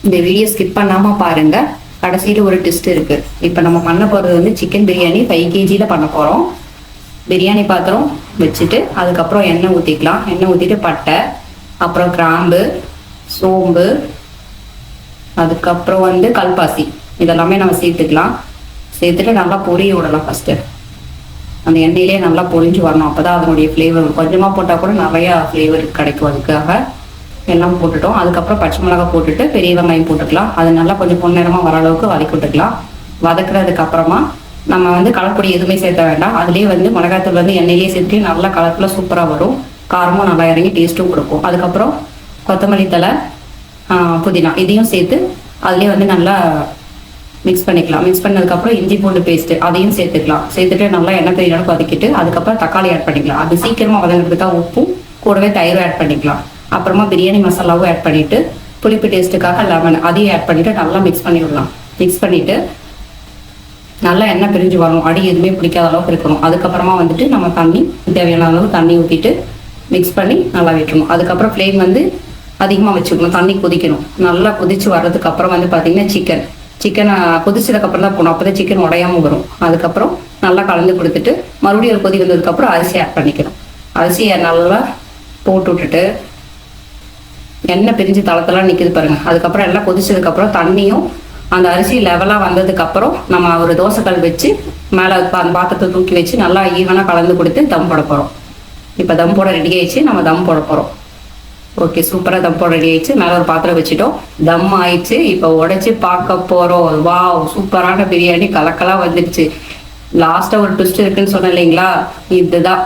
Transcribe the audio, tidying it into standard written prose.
இந்த video skip பண்ணாமல் பாருங்கள். கடைசியில் ஒரு ட்விஸ்ட் இருக்குது. இப்போ நம்ம பண்ண போகிறது வந்து சிக்கன் பிரியாணி 5 kg பண்ண போகிறோம். பிரியாணி பாத்திரம் வச்சுட்டு அதுக்கப்புறம் எண்ணெய் ஊற்றிக்கலாம். எண்ணெய் ஊற்றிட்டு பட்டை, அப்புறம் கிராம்பு, சோம்பு, அதுக்கப்புறம் வந்து கல்பாசி இதெல்லாமே நம்ம சேர்த்துக்கலாம். சேர்த்துட்டு நல்லா பொரிய விடலாம். ஃபஸ்ட்டு அந்த எண்ணெயிலே நல்லா பொரிஞ்சு வரணும். அப்போ தான் அதனுடைய ஃப்ளேவர், கொஞ்சமாக போட்டால் கூட நிறையா ஃப்ளேவர் கிடைக்கும். அதுக்காக எல்லாம் போட்டுட்டோம். அதுக்கப்புறம் பச்சை மிளகாய் போட்டுட்டு பெரிய வெங்காயம் போட்டுக்கலாம். அது நல்லா கொஞ்சம் பொன்னிறமாக வர அளவுக்கு வதக்கி விட்டுக்கலாம். வதக்குறதுக்கு அப்புறமா நம்ம வந்து கலர்பொடி எதுவுமே சேர்த்த வேண்டாம். அதுலேயே வந்து மிளகாய்த்தூள் வந்து எண்ணெயிலே சேர்த்து நல்லா கலர்ஃபுல்லாக சூப்பராக வரும். காரமும் நல்லா இறங்கி டேஸ்ட்டும் கொடுக்கும். அதுக்கப்புறம் கொத்தமல்லி தழை, புதினா இதையும் சேர்த்து அதுலேயே வந்து நல்லா மிக்ஸ் பண்ணிக்கலாம். மிக்ஸ் பண்ணதுக்கப்புறம் இஞ்சி பூண்டு பேஸ்ட்டு அதையும் சேர்த்துக்கலாம். சேர்த்துட்டு நல்லா எண்ணெய் பெரிய வதக்கிட்டு அதுக்கப்புறம் தக்காளி ஆட் பண்ணிக்கலாம். அது சீக்கிரமாக வதங்கிறதுக்காக உப்பும் கூடவே தயிரும் ஆட் பண்ணிக்கலாம். அப்புறமா பிரியாணி மசாலாவும் ஆட் பண்ணிவிட்டு புளிப்பு டேஸ்ட்டுக்காக லெமன் அதையும் ஆட் பண்ணிவிட்டு நல்லா மிக்ஸ் பண்ணி விடலாம். மிக்ஸ் பண்ணிவிட்டு நல்லா எண்ணெய் பிரிஞ்சு வரணும். அடி எதுவுமே பிடிக்காத அளவுக்கு இருக்கணும். அதுக்கப்புறமா வந்துட்டு நம்ம தண்ணி தேவையான அளவு தண்ணி ஊற்றிட்டு மிக்ஸ் பண்ணி நல்லா வைக்கணும். அதுக்கப்புறம் ஃப்ளேம் வந்து அதிகமாக வச்சுக்கணும். தண்ணி கொதிக்கணும். நல்லா கொதிச்சு வர்றதுக்கு அப்புறம் வந்து பார்த்தீங்கன்னா சிக்கனை கொதிச்சதுக்கப்புறம் தான் போகணும். அப்போ தான் சிக்கன் உடையாமல் வரும். அதுக்கப்புறம் நல்லா கலந்து கொடுத்துட்டு மறுபடியும் ஒரு கொதி வந்ததுக்கப்புறம் அரிசி ஆட் பண்ணிக்கணும். அரிசியை நல்லா போட்டு விட்டுட்டு எண்ணெய் பிரிஞ்சு தளத்தெல்லாம் நிற்கிது பாருங்கள். அதுக்கப்புறம் எல்லாம் கொதிச்சதுக்கப்புறம் தண்ணியும் அந்த அரிசி லெவலாக வந்ததுக்கப்புறம் நம்ம ஒரு தோசைக்கல் வச்சு மேலே அந்த பாத்திரத்தை தூக்கி வச்சு நல்லா ஈவனாக கலந்து கொடுத்து தம் போட போகிறோம். இப்போ தம் போட ரெடி ஆயிடுச்சு. நம்ம தம் போட போகிறோம். ஓகே, சூப்பராக தம் போட ரெடி ஆயிடுச்சு. மேலே ஒரு பாத்திரம் வச்சுட்டோம். தம் ஆயிடுச்சு. இப்போ உடைச்சி பார்க்க போகிறோம். வாவ், சூப்பரான பிரியாணி கலக்கலாக வந்துடுச்சு. லாஸ்ட்டாக ஒரு ட்விஸ்ட் இருக்குன்னு சொன்னேன் இல்லைங்களா, இதுதான்.